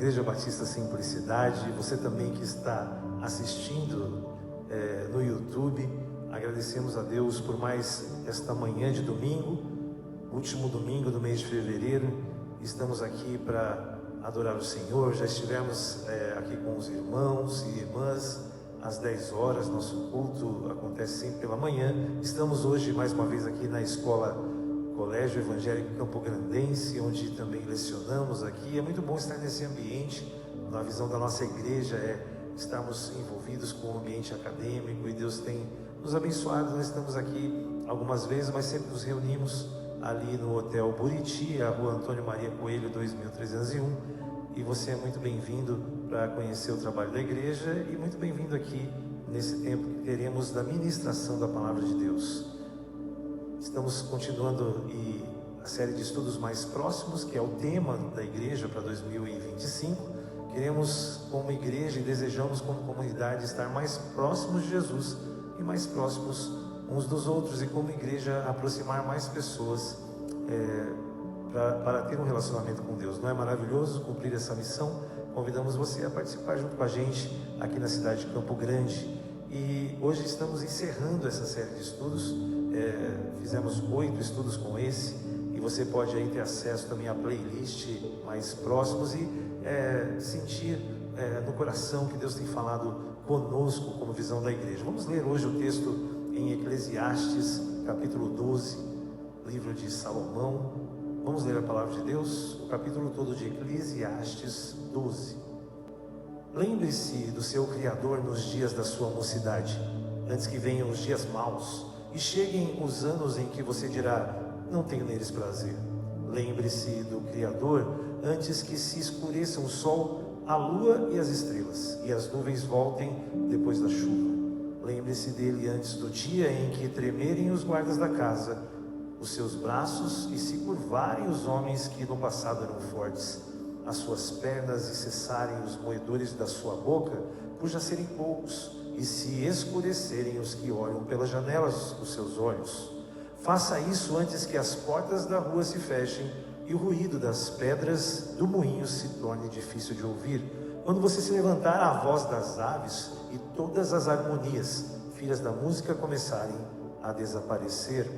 Igreja Batista Simplicidade, você também que está assistindo no YouTube, agradecemos a Deus por mais esta manhã de domingo, último domingo do mês de fevereiro. Estamos aqui para adorar o Senhor. Já estivemos aqui com os irmãos e irmãs às 10 horas, nosso culto acontece sempre pela manhã. Estamos hoje mais uma vez aqui na escola Colégio Evangélico Campo Grandense, onde também lecionamos aqui. É muito bom estar nesse ambiente. A visão da nossa igreja é estarmos envolvidos com o ambiente acadêmico, e Deus tem nos abençoado. Nós estamos aqui algumas vezes, mas sempre nos reunimos ali no Hotel Buriti, a Rua Antônio Maria Coelho 2301, e você é muito bem-vindo para conhecer o trabalho da igreja, e muito bem-vindo aqui nesse tempo que teremos da ministração da Palavra de Deus. Estamos continuando a série de estudos mais próximos, que é o tema da igreja para 2025. Queremos, como igreja, e desejamos como comunidade estar mais próximos de Jesus e mais próximos uns dos outros, e como igreja aproximar mais pessoas para ter um relacionamento com Deus. Não é maravilhoso cumprir essa missão? Convidamos você a participar junto com a gente aqui na cidade de Campo Grande. E hoje estamos encerrando essa série de estudos. Fizemos 8 estudos com esse, e você pode aí ter acesso também à playlist mais próximos e sentir no coração que Deus tem falado conosco como visão da igreja. Vamos ler hoje o texto em Eclesiastes, capítulo 12, livro de Salomão. Vamos ler a palavra de Deus, o capítulo todo de Eclesiastes 12. Lembre-se do seu Criador nos dias da sua mocidade, antes que venham os dias maus e cheguem os anos em que você dirá: não tenho neles prazer. Lembre-se do Criador antes que se escureçam o sol, a lua e as estrelas, e as nuvens voltem depois da chuva. Lembre-se dele antes do dia em que tremerem os guardas da casa, os seus braços, e se curvarem os homens que no passado eram fortes, as suas pernas, e cessarem os moedores da sua boca, por já serem poucos, e se escurecerem os que olham pelas janelas dos seus olhos. Faça isso antes que as portas da rua se fechem e o ruído das pedras do moinho se torne difícil de ouvir. Quando você se levantar a voz das aves e todas as harmonias, filhas da música, começarem a desaparecer.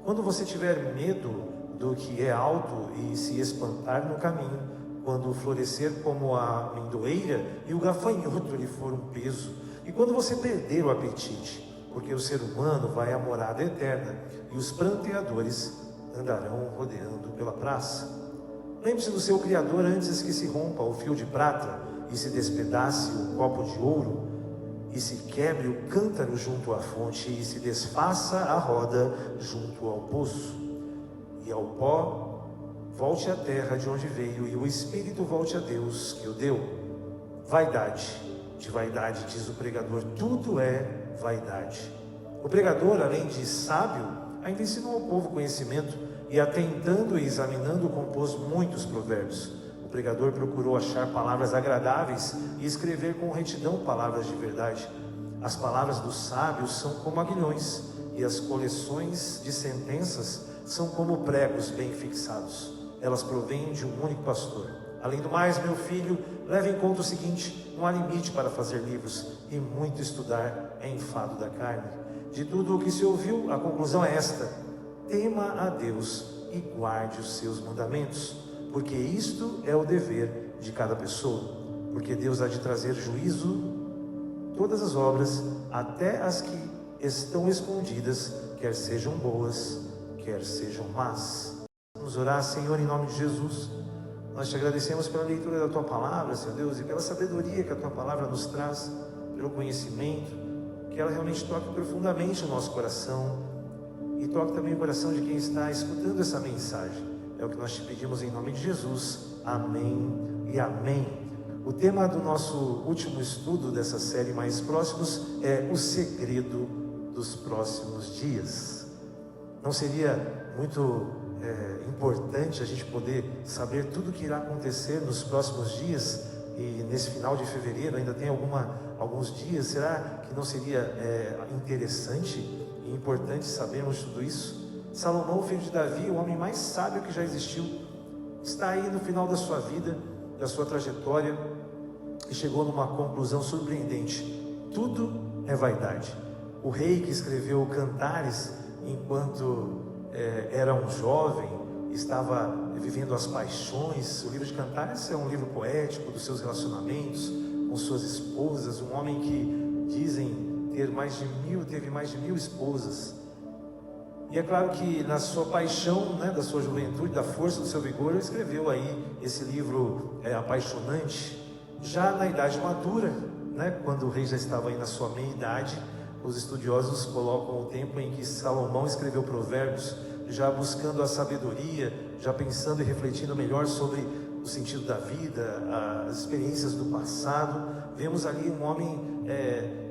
Quando você tiver medo do que é alto e se espantar no caminho, quando florescer como a amendoeira e o gafanhoto lhe for um peso, e quando você perder o apetite, porque o ser humano vai à morada eterna e os pranteadores andarão rodeando pela praça. Lembre-se do seu Criador antes que se rompa o fio de prata e se despedace o copo de ouro, e se quebre o cântaro junto à fonte, e se desfaça a roda junto ao poço. E ao pó volte à terra de onde veio, e o espírito volte a Deus que o deu. Vaidade, de vaidade, diz o pregador, tudo é vaidade. O pregador, além de sábio, ainda ensinou ao povo conhecimento, e atentando e examinando compôs muitos provérbios. O pregador procurou achar palavras agradáveis e escrever com retidão palavras de verdade. As palavras dos sábios são como aguilhões, e as coleções de sentenças são como pregos bem fixados. Elas provêm de um único pastor. Além do mais, meu filho, leve em conta o seguinte: não há limite para fazer livros, e muito estudar é enfado da carne. De tudo o que se ouviu, a conclusão é esta: tema a Deus e guarde os seus mandamentos, porque isto é o dever de cada pessoa. Porque Deus há de trazer juízo todas as obras, até as que estão escondidas, quer sejam boas, quer sejam más. Vamos orar. Senhor, em nome de Jesus, nós te agradecemos pela leitura da Tua Palavra, Senhor Deus, e pela sabedoria que a Tua Palavra nos traz, pelo conhecimento, que ela realmente toque profundamente o nosso coração, e toque também o coração de quem está escutando essa mensagem. É o que nós te pedimos em nome de Jesus. Amém e amém. O tema do nosso último estudo dessa série Mais Próximos é o segredo dos próximos dias. Não seria muito importante a gente poder saber tudo o que irá acontecer nos próximos dias? E nesse final de fevereiro ainda tem alguns dias. Será que não seria interessante e importante sabermos tudo isso? Salomão, filho de Davi, o homem mais sábio que já existiu, está aí no final da sua vida, da sua trajetória e chegou numa conclusão surpreendente: tudo é vaidade. O rei que escreveu Cantares, enquanto era um jovem, estava vivendo as paixões. O livro de Cantares é um livro poético dos seus relacionamentos com suas esposas. Um homem que dizem teve mais de 1000 esposas. E é claro que na sua paixão, da sua juventude, da força do seu vigor, ele escreveu aí esse livro apaixonante. Já na idade madura, quando o rei já estava aí na sua meia-idade, os estudiosos colocam o tempo em que Salomão escreveu Provérbios, já buscando a sabedoria, já pensando e refletindo melhor sobre o sentido da vida, as experiências do passado. Vemos ali um homem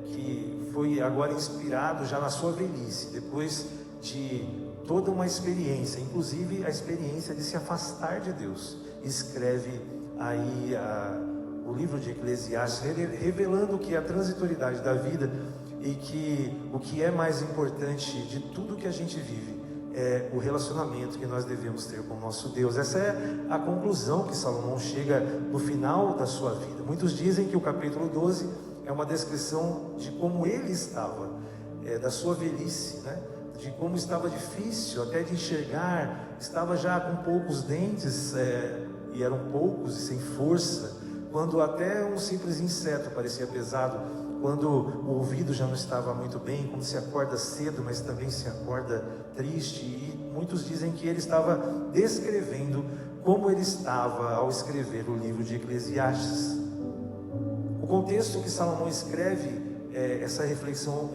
que foi agora inspirado já na sua velhice, depois de toda uma experiência, inclusive a experiência de se afastar de Deus. Escreve aí o livro de Eclesiastes, revelando que a transitoriedade da vida e que o que é mais importante de tudo que a gente vive é o relacionamento que nós devemos ter com o nosso Deus. Essa é a conclusão que Salomão chega no final da sua vida. Muitos dizem que o capítulo 12 é uma descrição de como ele estava, da sua velhice, de como estava difícil até de enxergar, estava já com poucos dentes, e eram poucos e sem força, quando até um simples inseto parecia pesado, quando o ouvido já não estava muito bem, quando se acorda cedo, mas também se acorda triste. E muitos dizem que ele estava descrevendo como ele estava ao escrever o livro de Eclesiastes. O contexto que Salomão escreve essa reflexão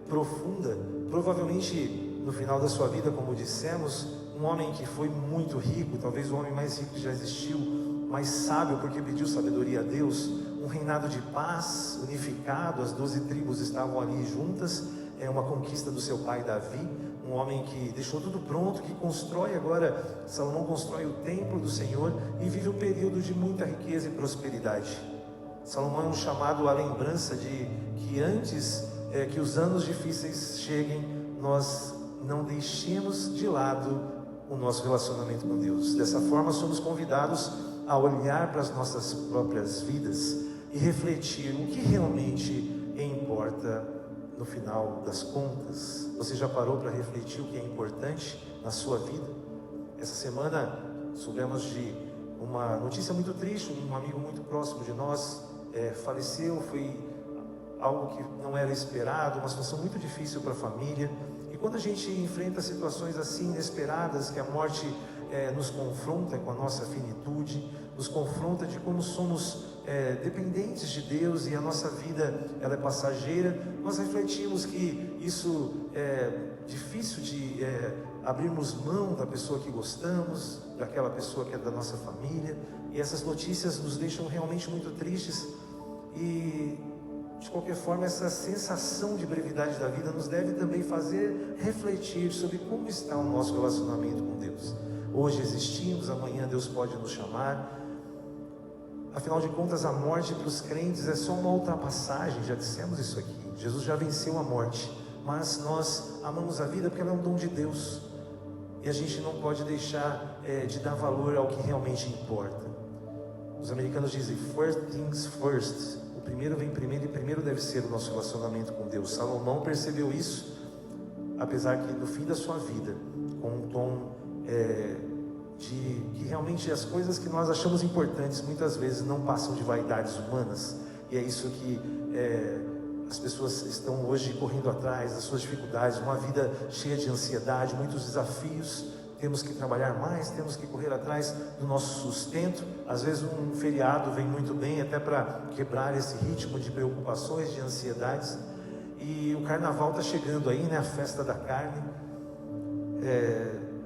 profunda, provavelmente no final da sua vida, como dissemos, um homem que foi muito rico, talvez o homem mais rico que já existiu, mais sábio porque pediu sabedoria a Deus, um reinado de paz, unificado, as 12 tribos estavam ali juntas, uma conquista do seu pai Davi, um homem que deixou tudo pronto, que constrói agora, Salomão constrói o templo do Senhor e vive um período de muita riqueza e prosperidade. Salomão é um chamado à lembrança de que antes que os anos difíceis cheguem, nós não deixemos de lado o nosso relacionamento com Deus. Dessa forma somos convidados a olhar para as nossas próprias vidas e refletir o que realmente importa no final das contas. Você já parou para refletir o que é importante na sua vida? Essa semana soubemos de uma notícia muito triste. Um amigo muito próximo de nós faleceu. Foi algo que não era esperado, uma situação muito difícil para a família. E quando a gente enfrenta situações assim inesperadas, que a morte nos confronta com a nossa finitude, nos confronta de como somos dependentes de Deus e a nossa vida ela é passageira, nós refletimos que isso é difícil de abrirmos mão da pessoa que gostamos, daquela pessoa que é da nossa família, e essas notícias nos deixam realmente muito tristes. E de qualquer forma, essa sensação de brevidade da vida nos deve também fazer refletir sobre como está o nosso relacionamento com Deus. Hoje existimos, amanhã Deus pode nos chamar. Afinal de contas, a morte para os crentes é só uma ultrapassagem, já dissemos isso aqui. Jesus já venceu a morte, mas nós amamos a vida porque ela é um dom de Deus. E a gente não pode deixar de dar valor ao que realmente importa. Os americanos dizem, first things first. O primeiro vem primeiro e primeiro deve ser o nosso relacionamento com Deus. Salomão percebeu isso, apesar que no fim da sua vida, com um tom de que realmente as coisas que nós achamos importantes muitas vezes não passam de vaidades humanas. E é isso que as pessoas estão hoje correndo atrás das suas dificuldades, uma vida cheia de ansiedade, muitos desafios. Temos que trabalhar mais, temos que correr atrás do nosso sustento. Às vezes um feriado vem muito bem até para quebrar esse ritmo de preocupações, de ansiedades. E o carnaval está chegando aí, a festa da carne.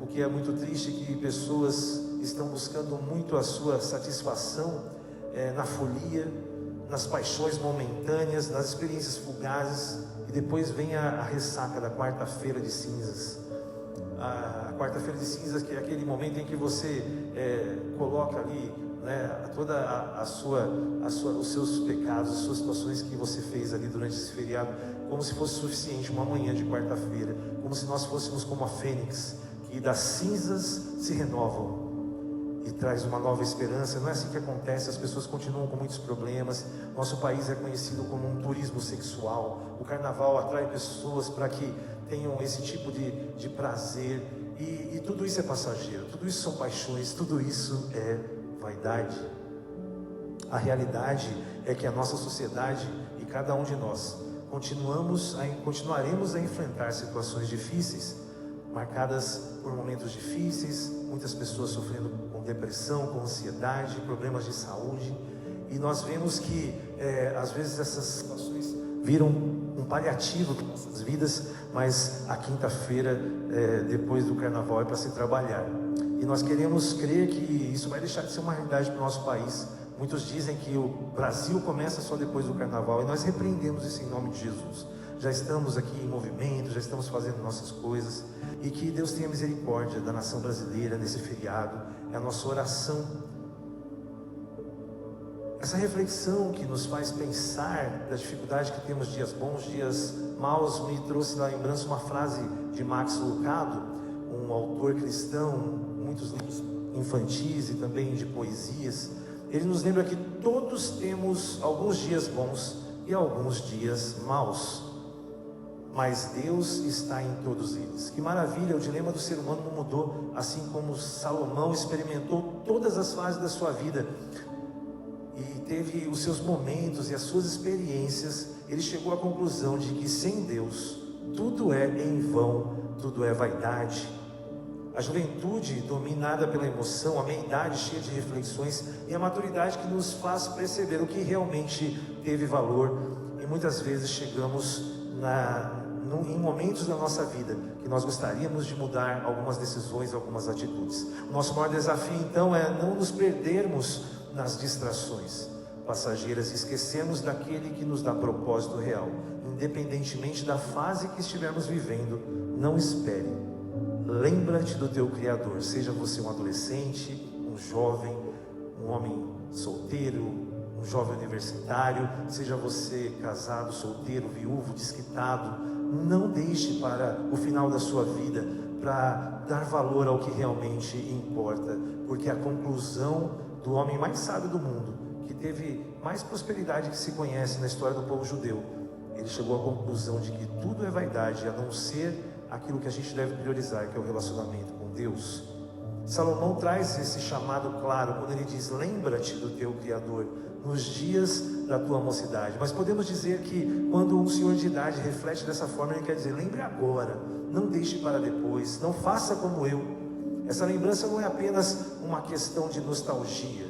O que é muito triste é que pessoas estão buscando muito a sua satisfação na folia, nas paixões momentâneas, nas experiências fugazes. E depois vem a ressaca da quarta-feira de cinzas. A quarta-feira de cinzas, que é aquele momento em que você coloca ali toda os seus pecados, as suas situações que você fez ali durante esse feriado, como se fosse suficiente uma manhã de quarta-feira, como se nós fôssemos como a fênix, que das cinzas se renovam. e traz uma nova esperança. Não é assim que acontece, as pessoas continuam com muitos problemas. Nosso país é conhecido como um turismo sexual. O carnaval atrai pessoas para que tenham esse tipo de prazer, e tudo isso é passageiro, tudo isso são paixões, tudo isso é vaidade. A realidade é que a nossa sociedade e cada um de nós continuaremos a enfrentar situações difíceis, marcadas por momentos difíceis, muitas pessoas sofrendo com depressão, com ansiedade, problemas de saúde, e nós vemos que às vezes essas situações viram um paliativo para nossas vidas, mas a quinta-feira depois do carnaval é para se trabalhar, e nós queremos crer que isso vai deixar de ser uma realidade para o nosso país. Muitos dizem que o Brasil começa só depois do carnaval, e nós repreendemos isso em nome de Jesus. Já estamos aqui em movimento, já estamos fazendo nossas coisas, e que Deus tenha misericórdia da nação brasileira nesse feriado. É a nossa oração. Essa reflexão que nos faz pensar da dificuldade que temos, dias bons, dias maus, me trouxe na lembrança uma frase de Max Lucado, um autor cristão, muitos livros infantis e também de poesias. Ele nos lembra que todos temos alguns dias bons e alguns dias maus, mas Deus está em todos eles. Que maravilha, o dilema do ser humano não mudou, assim como Salomão experimentou todas as fases da sua vida e teve os seus momentos e as suas experiências. Ele chegou à conclusão de que sem Deus tudo é em vão, tudo é vaidade. A juventude dominada pela emoção, a meia-idade cheia de reflexões e a maturidade que nos faz perceber o que realmente teve valor. E muitas vezes chegamos em momentos da nossa vida que nós gostaríamos de mudar algumas decisões, algumas atitudes. O nosso maior desafio então é não nos perdermos nas distrações passageiras e esquecermos daquele que nos dá propósito real. Independentemente da fase que estivermos vivendo, não espere. Lembra-te do teu Criador, seja você um adolescente, um jovem, um homem solteiro, um jovem universitário, seja você casado, solteiro, viúvo, desquitado. Não deixe para o final da sua vida para dar valor ao que realmente importa, porque a conclusão do homem mais sábio do mundo, que teve mais prosperidade que se conhece na história do povo judeu, ele chegou à conclusão de que tudo é vaidade, a não ser aquilo que a gente deve priorizar, que é o relacionamento com Deus. Salomão traz esse chamado claro quando ele diz: lembra-te do teu Criador nos dias da tua mocidade. Mas podemos dizer que quando um senhor de idade reflete dessa forma, ele quer dizer: lembre agora, não deixe para depois, não faça como eu. Essa lembrança não é apenas uma questão de nostalgia,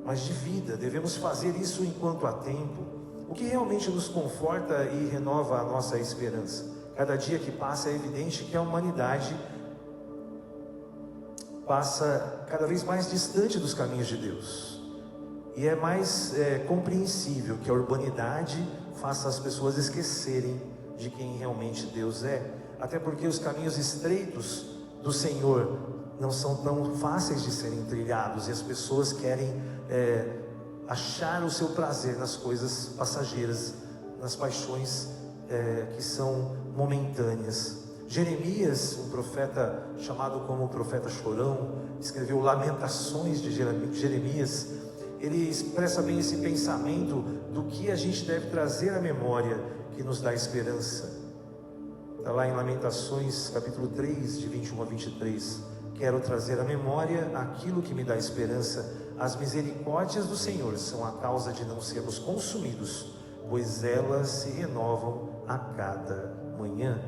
mas de vida. Devemos fazer isso enquanto há tempo, o que realmente nos conforta e renova a nossa esperança. Cada dia que passa é evidente que a humanidade passa cada vez mais distante dos caminhos de Deus. E é mais compreensível que a urbanidade faça as pessoas esquecerem de quem realmente Deus é. Até porque os caminhos estreitos do Senhor não são tão fáceis de serem trilhados. E as pessoas querem achar o seu prazer nas coisas passageiras, nas paixões que são momentâneas. Jeremias, um profeta chamado como profeta chorão, escreveu Lamentações de Jeremias. Ele expressa bem esse pensamento do que a gente deve trazer à memória que nos dá esperança. Está lá em Lamentações capítulo 3, de 21 a 23. Quero trazer à memória aquilo que me dá esperança. As misericórdias do Senhor são a causa de não sermos consumidos, pois elas se renovam a cada manhã.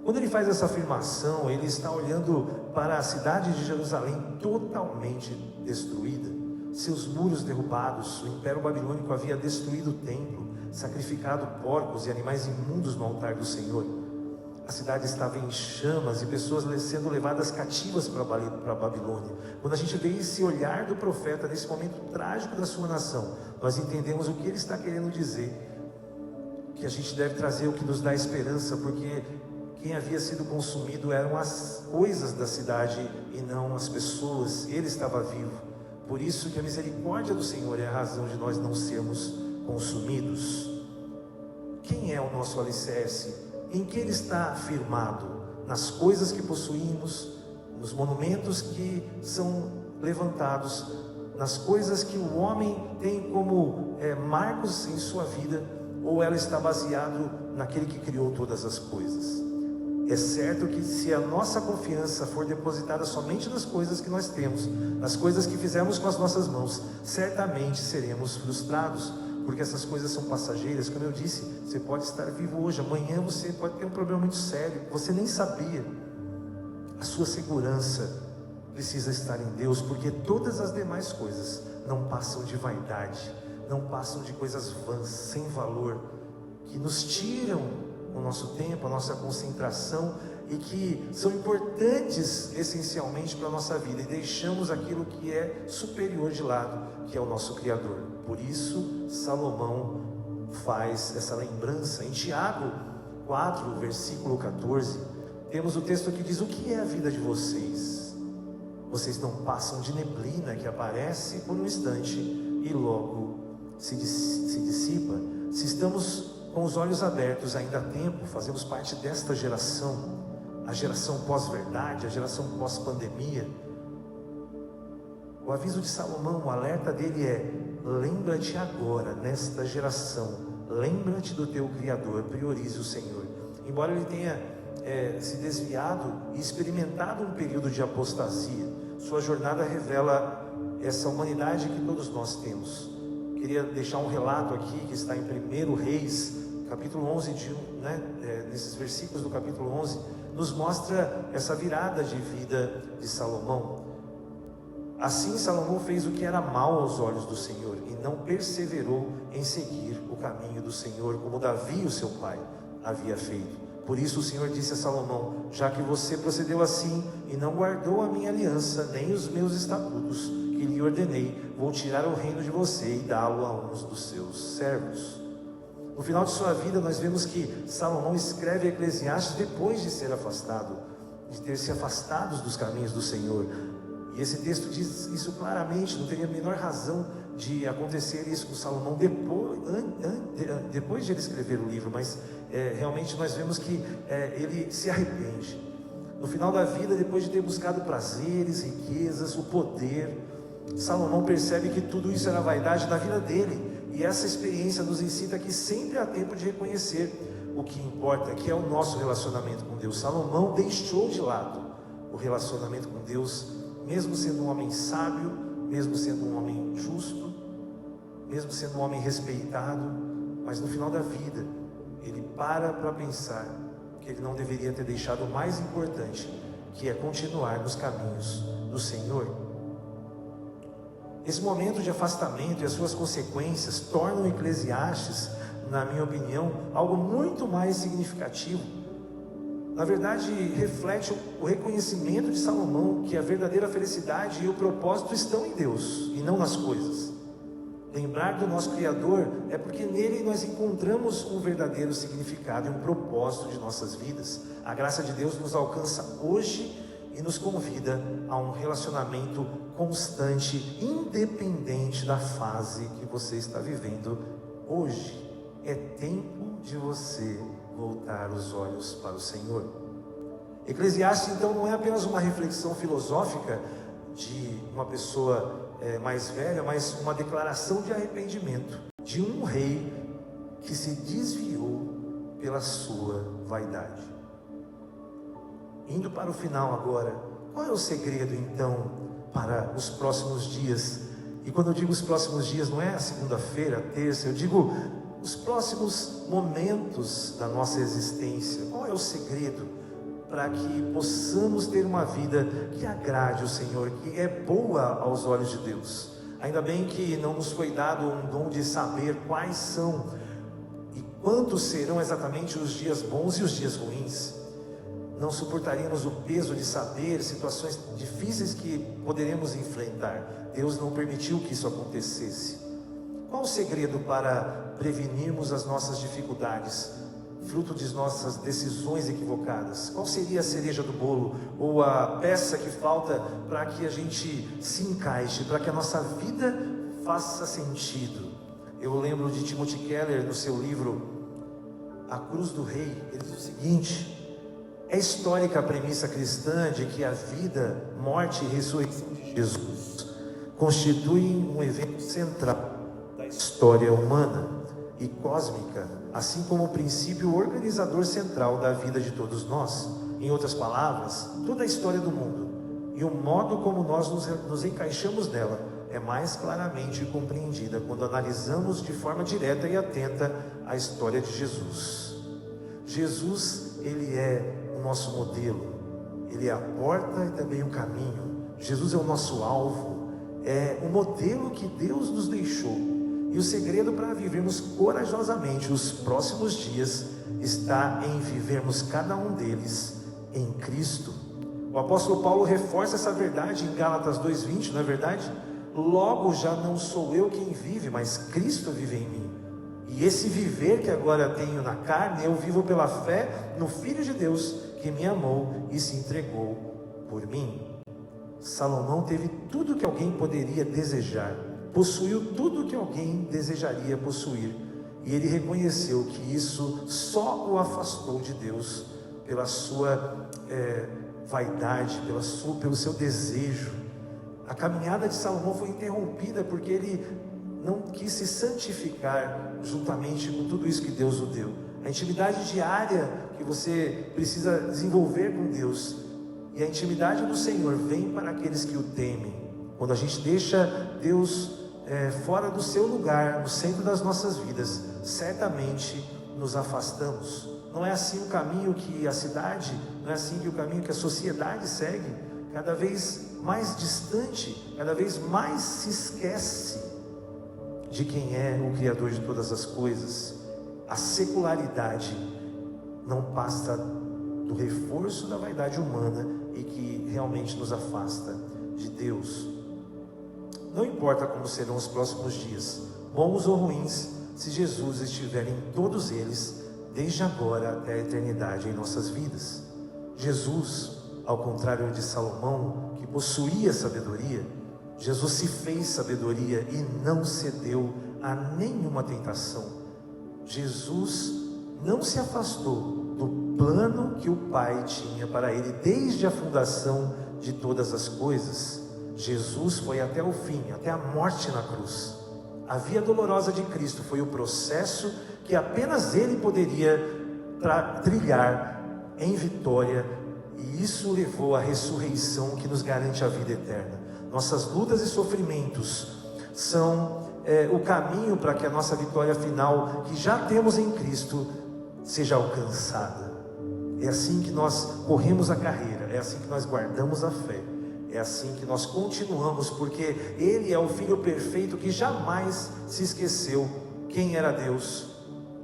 Quando ele faz essa afirmação, ele está olhando para a cidade de Jerusalém totalmente destruída, seus muros derrubados. O Império Babilônico havia destruído o templo, sacrificado porcos e animais imundos no altar do Senhor. A cidade estava em chamas e pessoas sendo levadas cativas para a Babilônia. Quando a gente vê esse olhar do profeta nesse momento trágico da sua nação, nós entendemos o que ele está querendo dizer, que a gente deve trazer o que nos dá esperança, porque quem havia sido consumido eram as coisas da cidade e não as pessoas. Ele estava vivo. Por isso que a misericórdia do Senhor é a razão de nós não sermos consumidos. Quem é o nosso alicerce? Em que ele está firmado? Nas coisas que possuímos, nos monumentos que são levantados, nas coisas que o homem tem como marcos em sua vida, ou ela está baseado naquele que criou todas as coisas. É certo que se a nossa confiança for depositada somente nas coisas que nós temos, nas coisas que fizemos com as nossas mãos, certamente seremos frustrados, porque essas coisas são passageiras. Como eu disse, você pode estar vivo hoje, amanhã você pode ter um problema muito sério, você nem sabia. A sua segurança precisa estar em Deus, porque todas as demais coisas não passam de vaidade, não passam de coisas vãs, sem valor, que nos tiram o nosso tempo, a nossa concentração, e que são importantes essencialmente para a nossa vida, e deixamos aquilo que é superior de lado, que é o nosso Criador. Por isso Salomão faz essa lembrança. Em Tiago 4, versículo 14, temos o texto que diz: o que é a vida de vocês? Vocês não passam de neblina que aparece por um instante e logo se dissipa. Se estamos com os olhos abertos ainda há tempo, fazemos parte desta geração, a geração pós-verdade, a geração pós-pandemia. O aviso de Salomão, o alerta dele é: lembra-te agora, nesta geração, lembra-te do teu Criador, priorize o Senhor. Embora ele tenha se desviado e experimentado um período de apostasia, sua jornada revela essa humanidade que todos nós temos. Queria deixar um relato aqui que está em 1 Reis, capítulo 11, nesses versículos do capítulo 11, nos mostra essa virada de vida de Salomão. Assim Salomão fez o que era mal aos olhos do Senhor, e não perseverou em seguir o caminho do Senhor, como Davi, o seu pai, havia feito. Por isso o Senhor disse a Salomão: já que você procedeu assim e não guardou a minha aliança, nem os meus estatutos que lhe ordenei, vou tirar o reino de você e dá-lo a uns dos seus servos. No final de sua vida nós vemos que Salomão escreve Eclesiastes depois de ser afastado, de ter se afastado dos caminhos do Senhor. E esse texto diz isso claramente. Não teria a menor razão de acontecer isso com Salomão depois de ele escrever o livro, mas realmente nós vemos que ele se arrepende. No final da vida, depois de ter buscado prazeres, riquezas, o poder, Salomão percebe que tudo isso era vaidade da vida dele. E essa experiência nos ensina que sempre há tempo de reconhecer o que importa, que é o nosso relacionamento com Deus. Salomão deixou de lado o relacionamento com Deus, mesmo sendo um homem sábio, mesmo sendo um homem justo, mesmo sendo um homem respeitado, mas no final da vida, ele para pensar que ele não deveria ter deixado o mais importante, que é continuar nos caminhos do Senhor. Esse momento de afastamento e as suas consequências tornam Eclesiastes, na minha opinião, algo muito mais significativo. Na verdade, reflete o reconhecimento de Salomão que a verdadeira felicidade e o propósito estão em Deus e não nas coisas. Lembrar do nosso Criador é porque nele nós encontramos um verdadeiro significado e um propósito de nossas vidas. A graça de Deus nos alcança hoje e nos convida a um relacionamento constante, independente da fase que você está vivendo hoje. É tempo de você voltar os olhos para o Senhor. Eclesiastes então não é apenas uma reflexão filosófica de uma pessoa mais velha, mas uma declaração de arrependimento de um rei que se desviou pela sua vaidade. Indo para o final agora, qual é o segredo então para os próximos dias? E quando eu digo os próximos dias, não é a segunda-feira, a terça, eu digo os próximos momentos da nossa existência. Qual é o segredo para que possamos ter uma vida que agrade o Senhor, que é boa aos olhos de Deus? Ainda bem que não nos foi dado um dom de saber quais são e quantos serão exatamente os dias bons e os dias ruins. Não suportaríamos o peso de saber situações difíceis que poderemos enfrentar. Deus não permitiu que isso acontecesse. Qual o segredo para prevenirmos as nossas dificuldades, fruto de nossas decisões equivocadas? Qual seria a cereja do bolo, ou a peça que falta para que a gente se encaixe, para que a nossa vida faça sentido? Eu lembro de Timothy Keller, no seu livro A Cruz do Rei. Ele diz o seguinte: É histórica a premissa cristã de que a vida, morte e ressurreição de Jesus constituem um evento central da história humana e cósmica, assim como o princípio organizador central da vida de todos nós. Em outras palavras, toda a história do mundo e o modo como nós nos encaixamos nela é mais claramente compreendida quando analisamos de forma direta e atenta a história de Jesus. Jesus, ele é o nosso modelo, ele é a porta e também o caminho. Jesus é o nosso alvo, é o modelo que Deus nos deixou. E o segredo para vivermos corajosamente os próximos dias está em vivermos cada um deles em Cristo. O apóstolo Paulo reforça essa verdade em Gálatas 2:20, não é verdade? Logo já não sou eu quem vive, mas Cristo vive em mim. E esse viver que agora tenho na carne, eu vivo pela fé no Filho de Deus, que me amou e se entregou por mim. Salomão teve tudo que alguém poderia desejar, possuiu tudo que alguém desejaria possuir, e ele reconheceu que isso só o afastou de Deus pela sua vaidade, pelo seu desejo. A caminhada de Salomão foi interrompida porque ele não quis se santificar juntamente com tudo isso que Deus o deu. A intimidade diária que você precisa desenvolver com Deus, e a intimidade do Senhor vem para aqueles que o temem. Quando a gente deixa Deus fora do seu lugar, no centro das nossas vidas, certamente nos afastamos. Não é assim o caminho que a cidade, não é assim o caminho que a sociedade segue, cada vez mais distante, cada vez mais se esquece de quem é o Criador de todas as coisas. A secularidade não passa do reforço da vaidade humana e que realmente nos afasta de Deus. Não importa como serão os próximos dias, bons ou ruins, se Jesus estiver em todos eles, desde agora até a eternidade em nossas vidas. Jesus, ao contrário de Salomão, que possuía sabedoria, Jesus se fez sabedoria e não cedeu a nenhuma tentação. Jesus não se afastou do plano que o Pai tinha para ele desde a fundação de todas as coisas. Jesus foi até o fim, até a morte na cruz. A via dolorosa de Cristo foi o processo que apenas Ele poderia trilhar em vitória, e isso levou à ressurreição que nos garante a vida eterna. Nossas lutas e sofrimentos são o caminho para que a nossa vitória final, que já temos em Cristo, seja alcançada. É assim que nós corremos a carreira, é assim que nós guardamos a fé, é assim que nós continuamos, porque Ele é o Filho perfeito que jamais se esqueceu quem era Deus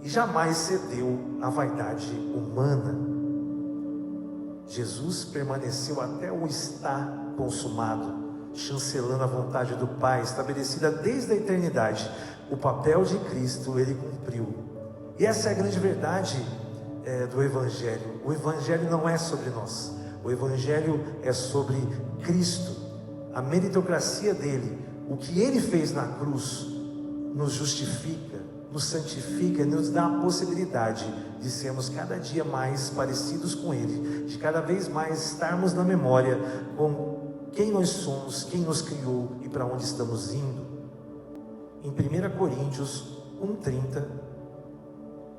e jamais cedeu à vaidade humana. Jesus permaneceu até o estar consumado, chancelando a vontade do Pai, estabelecida desde a eternidade. O papel de Cristo Ele cumpriu. E essa é a grande verdade do Evangelho. O Evangelho não é sobre nós, o Evangelho é sobre Cristo. A meritocracia dele, o que Ele fez na cruz, nos justifica, nos santifica, nos dá a possibilidade de sermos cada dia mais parecidos com Ele, de cada vez mais estarmos na memória com quem nós somos, quem nos criou e para onde estamos indo. Em 1 Coríntios 1:30,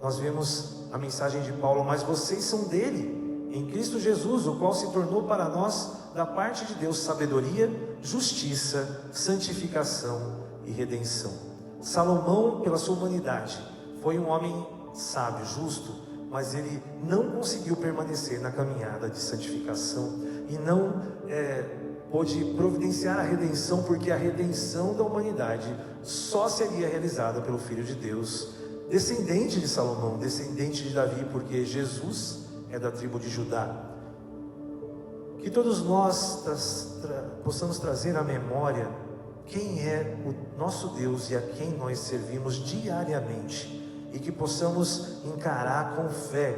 nós vemos a mensagem de Paulo: mas vocês são dele, em Cristo Jesus, o qual se tornou para nós, da parte de Deus, sabedoria, justiça, santificação e redenção. Salomão, pela sua humanidade, foi um homem sábio, justo, mas ele não conseguiu permanecer na caminhada de santificação e não pôde providenciar a redenção, porque a redenção da humanidade só seria realizada pelo Filho de Deus, descendente de Salomão, descendente de Davi, porque Jesus é da tribo de Judá. Que todos nós possamos trazer à memória quem é o nosso Deus e a quem nós servimos diariamente, e que possamos encarar com fé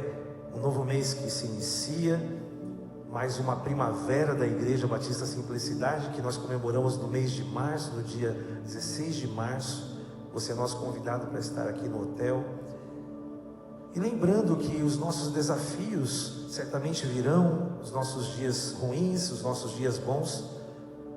um novo mês que se inicia, mais uma primavera da Igreja Batista Simplicidade, que nós comemoramos no mês de março, no dia 16 de março. Você é nosso convidado para estar aqui no hotel. E lembrando que os nossos desafios certamente virão, os nossos dias ruins, os nossos dias bons.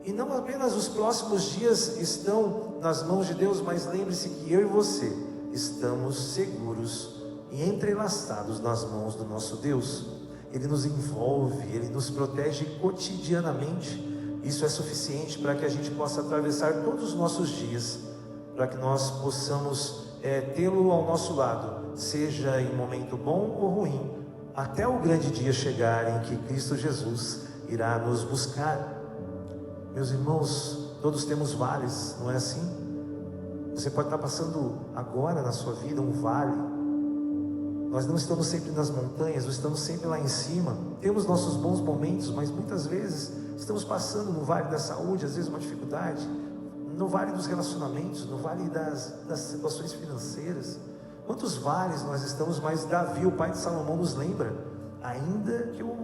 E não apenas os próximos dias estão nas mãos de Deus, mas lembre-se que eu e você estamos seguros e entrelaçados nas mãos do nosso Deus. Ele nos envolve, Ele nos protege cotidianamente. Isso é suficiente para que a gente possa atravessar todos os nossos dias, para que nós possamos tê-lo ao nosso lado, seja em momento bom ou ruim, até o grande dia chegar em que Cristo Jesus irá nos buscar. Meus irmãos, todos temos vales, não é assim? Você pode estar passando agora na sua vida um vale. Nós não estamos sempre nas montanhas, nós estamos sempre lá em cima. Temos nossos bons momentos, mas muitas vezes estamos passando no vale da saúde, às vezes uma dificuldade, no vale dos relacionamentos, no vale das situações financeiras. Quantos vales nós estamos, mas Davi, o pai de Salomão, nos lembra: ainda que eu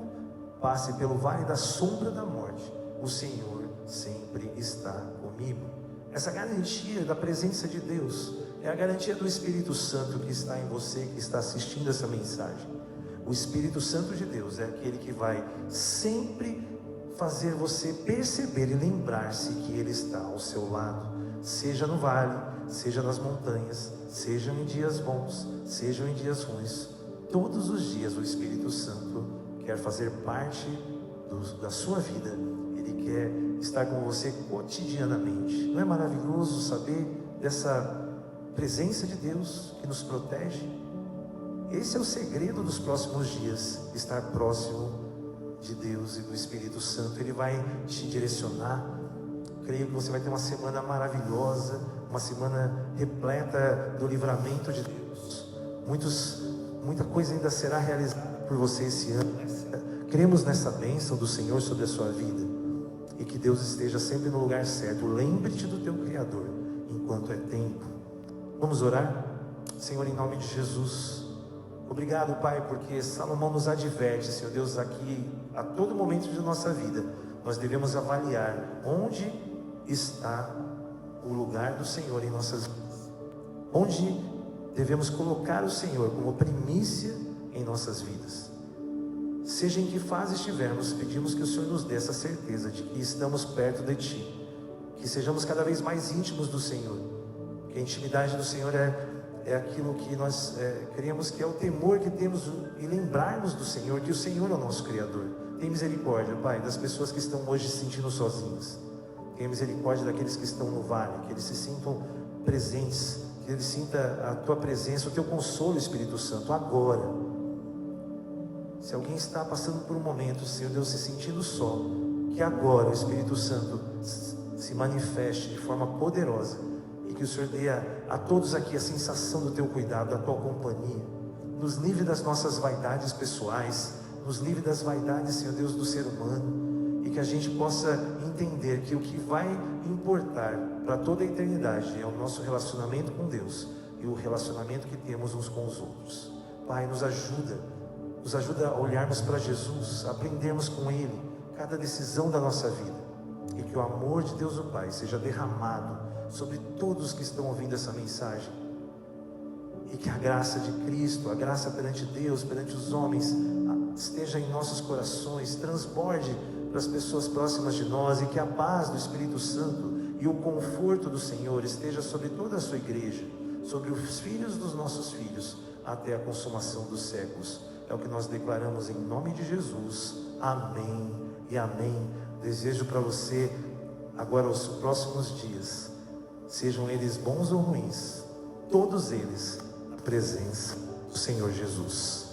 passe pelo vale da sombra da morte, o Senhor sempre está comigo. Essa garantia da presença de Deus é a garantia do Espírito Santo que está em você, que está assistindo essa mensagem. O Espírito Santo de Deus é aquele que vai sempre fazer você perceber e lembrar-se que Ele está ao seu lado, seja no vale, seja nas montanhas, sejam em dias bons, sejam em dias ruins. Todos os dias o Espírito Santo quer fazer parte da sua vida. Ele quer estar com você cotidianamente. Não é maravilhoso saber dessa presença de Deus que nos protege? Esse é o segredo dos próximos dias, estar próximo de Deus e do Espírito Santo. Ele vai te direcionar. Creio que você vai ter uma semana maravilhosa, uma semana repleta do livramento de Deus. Muita coisa ainda será realizada por você esse ano. Cremos nessa bênção do Senhor sobre a sua vida, e que Deus esteja sempre no lugar certo. Lembre-te do teu Criador enquanto é tempo. Vamos orar? Senhor, em nome de Jesus, obrigado, Pai, porque Salomão nos adverte, Senhor Deus, aqui a todo momento de nossa vida nós devemos avaliar onde está o lugar do Senhor em nossas vidas, onde devemos colocar o Senhor como primícia em nossas vidas. Seja em que fase estivermos, pedimos que o Senhor nos dê essa certeza de que estamos perto de Ti, que sejamos cada vez mais íntimos do Senhor, que a intimidade do Senhor é aquilo que nós queremos, que é o temor que temos e lembrarmos do Senhor, que o Senhor é o nosso Criador. Tem misericórdia, Pai, das pessoas que estão hoje se sentindo sozinhas. Tem misericórdia daqueles que estão no vale, que eles se sintam presentes, que eles sintam a Tua presença, o Teu consolo, Espírito Santo, agora. Se alguém está passando por um momento, Senhor Deus, se sentindo só, que agora o Espírito Santo se manifeste de forma poderosa, e que o Senhor dê a todos aqui a sensação do Teu cuidado, da Tua companhia. Nos livre das nossas vaidades pessoais, nos livre das vaidades, Senhor Deus, do ser humano, e que a gente possa entender que o que vai importar para toda a eternidade é o nosso relacionamento com Deus e o relacionamento que temos uns com os outros. Pai, nos ajuda a olharmos para Jesus, a aprendermos com Ele cada decisão da nossa vida, e que o amor de Deus o Pai seja derramado sobre todos que estão ouvindo essa mensagem, e que a graça de Cristo, a graça perante Deus, perante os homens, esteja em nossos corações, transborde para as pessoas próximas de nós, e que a paz do Espírito Santo e o conforto do Senhor esteja sobre toda a sua igreja, sobre os filhos dos nossos filhos, até a consumação dos séculos. É o que nós declaramos em nome de Jesus. Amém e amém. Desejo para você agora os próximos dias, sejam eles bons ou ruins, todos eles, a presença do Senhor Jesus.